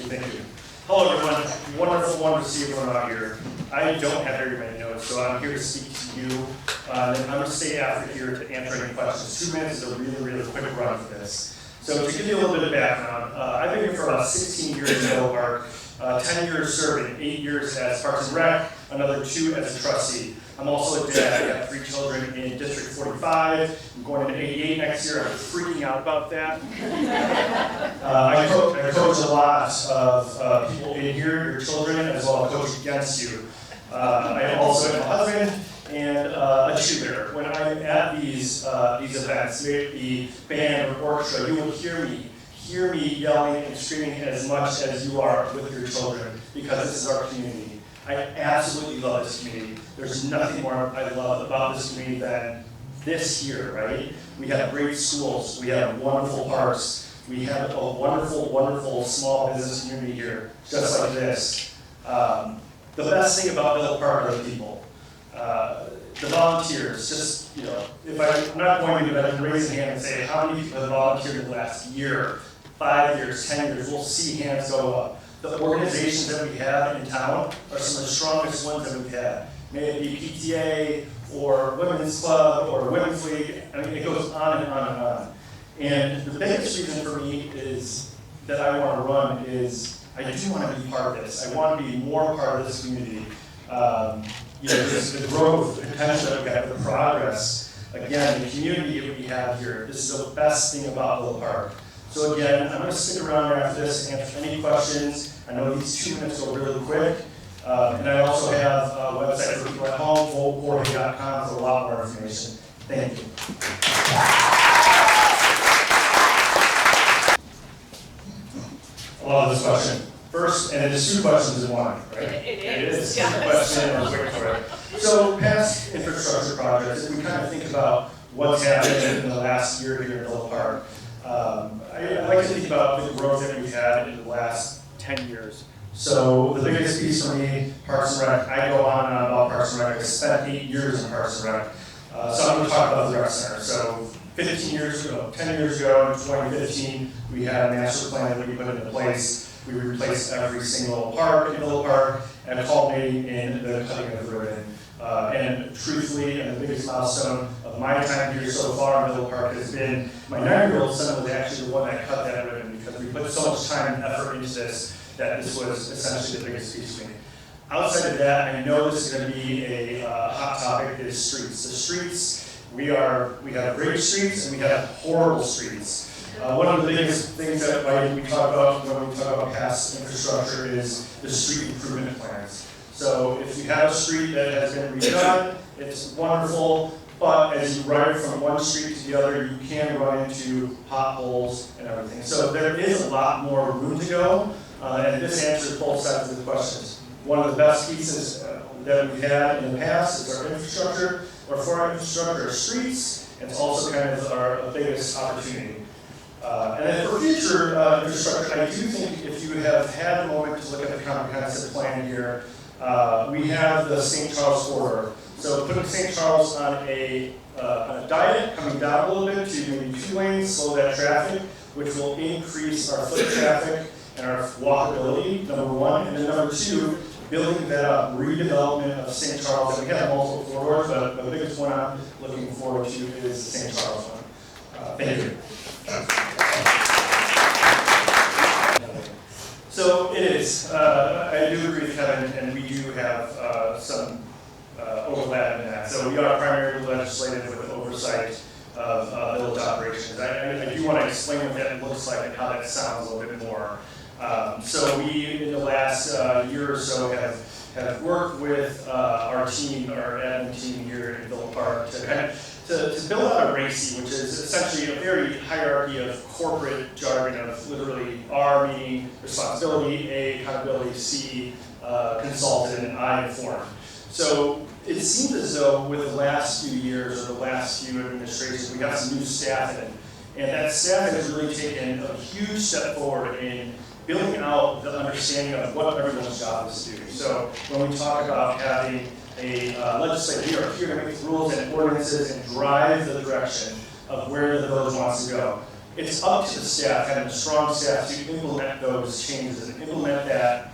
Thank you. Hello, everyone. Wonderful to see everyone out here. I don't have very many notes, so I'm here to speak to you. And I'm going to stay after here to answer any questions. 2 minutes is a really quick run for this. So to give you a little bit of background, I've been here for about 16 years in Villa Park, 10 years serving, 8 years as Parks and Rec, another 2 as a trustee. I'm also a dad. I have 3 children in District 45. I'm going into 88 next year. I'm freaking out about that. I coach a lot of people in here, your children, as well as coach against you. I also have a husband and a cheerleader. When I'm at these events, may it be band or orchestra, you will hear me yelling and screaming as much as you are with your children, because this is our community. I absolutely love this community. There's nothing more I love about this community than this here, right? We have great schools, we have wonderful parks, we have a wonderful small business community here, just like this. The best thing about Villa Park are the people. The volunteers, just, if I'm not going to, but I can raise a hand and say, how many people have volunteered in the last year, 5 years, 10 years, we'll see hands go up. The organizations that we have in town are some of the strongest ones that we've had. May it be PTA, or Women's Club, or Women's League, I mean, it goes on and on and on. And the biggest reason for me is that I want to run is, I do want to be part of this. I want to be more part of this community. Just the growth, the potential that we have, the progress. Again, the community that we have here, this is the best thing about Villa Park. So again, I'm going to stick around after this and answer any questions. I know these 2 minutes go really quick. And I also have a website for people at home, Jorge.com, for a lot more information. Thank you. I love this question. First, and it is 2 questions in one, right? It is. It's a question and a quick for it. So past infrastructure projects, if we kind of think about what's happened in the last year here in Villa Park, I like to think about the growth that we've had in the last 10 years. So the biggest piece for me, Parks and Rec, I go on and on about Parks and Rec. I spent 8 years in Parks and Rec. So I'm going to talk about the rec center. So 10 years ago, in 2015, we had a master plan that we put into place. We replaced every single park in Villa Park and culminating in the cutting of the ribbon. And truthfully, and the biggest milestone of my time here so far in Villa Park has been my 9-year-old son was actually the one that cut that ribbon, because we put so much time and effort into this that this was essentially the biggest piece for me. Outside of that, I know this is going to be a hot topic, is streets. The streets, we have great streets and we have horrible streets. One of the biggest things that we talk about when we talk about past infrastructure is the street improvement plans. So if you have a street that has been redone, it's wonderful, but as you ride from one street to the other, you can run into potholes and everything. So there is a lot more room to go, and this answers both sides of the questions. One of the best pieces that we've had in the past is our infrastructure, or for our infrastructure, our streets, and it's also kind of our biggest opportunity. And then for future infrastructure, I do think if you have had a moment to look at the comprehensive plan here, we have the St. Charles corridor. So putting St. Charles on a diet, coming down a little bit to maybe 2 lanes, slow that traffic, which will increase our foot traffic and our walkability, number 1. And then number 2, building that up, redevelopment of St. Charles. And we have multiple corridors, but the biggest one I'm looking forward to is the St. Charles one. Thank you. So it is. I do agree with Kevin, and we do have some overlap in that. So we are primarily legislative with oversight of village operations. I do want to explain what that looks like and how that sounds a little bit more. So we, in the last year or so, have worked with our team, our admin team here in Villa Park, to build out a RACI, which is essentially a very hierarchy of corporate jargon of literally R meaning responsibility, A accountability, C consultant, and I informed. So it seems as though with the last few years or the last few administrations, we got some new staff in, and that staff has really taken a huge step forward in building out the understanding of what everyone's job is to do. So when we talk about having a legislature, we are here to make rules and ordinances and drive the direction of where the village wants to go. it's up to the staff, having a strong staff, to implement those changes and implement that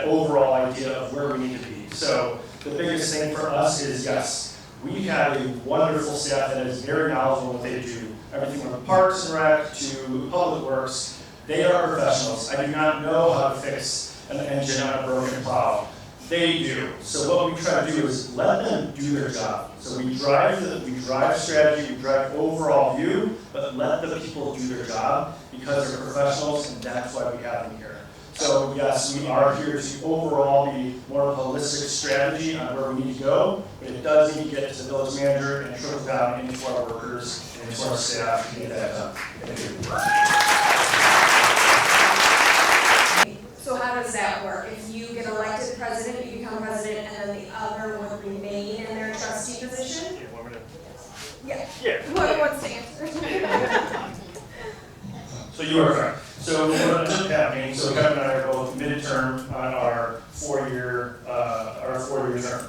overall idea of where we need to be. So the biggest thing for us is, yes, we have a wonderful staff that is very knowledgeable in what they do. Everything from Parks and Rec to Public Works, they are professionals. I do not know how to fix an engine on a broken plow. They do. So what we try to do is let them do their job. So we drive strategy, we drive overall view, but let the people do their job because they're professionals, and that's why we have them here. So yes, we are here to overall be more of a holistic strategy on where we need to go, but it does need to get to the village manager and trickle down into our workers and into our staff to get that done. So how does that work? If you get elected president, you become president, and then the other would remain in their trustee position? Yeah. What's the answer? So you are correct. So what ends up happening, so Kevin and I are both midterm on our four-year term.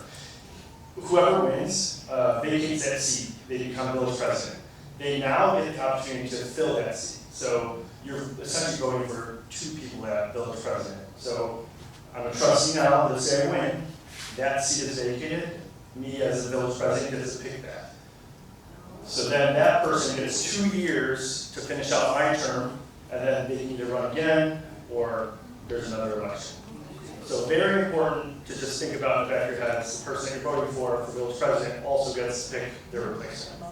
Whoever wins vacates that seat, they become village president. They now get the opportunity to fill that seat. So you're essentially going for two people at village president. So I'm a trustee now, let's say I win, that seat is vacated, me as the village president gets to pick that. So then that person gets 2 years to finish out my term, and then they can either run again, or there's another election. So very important to just think about the fact that the person you're voting for village president also gets to pick their replacement.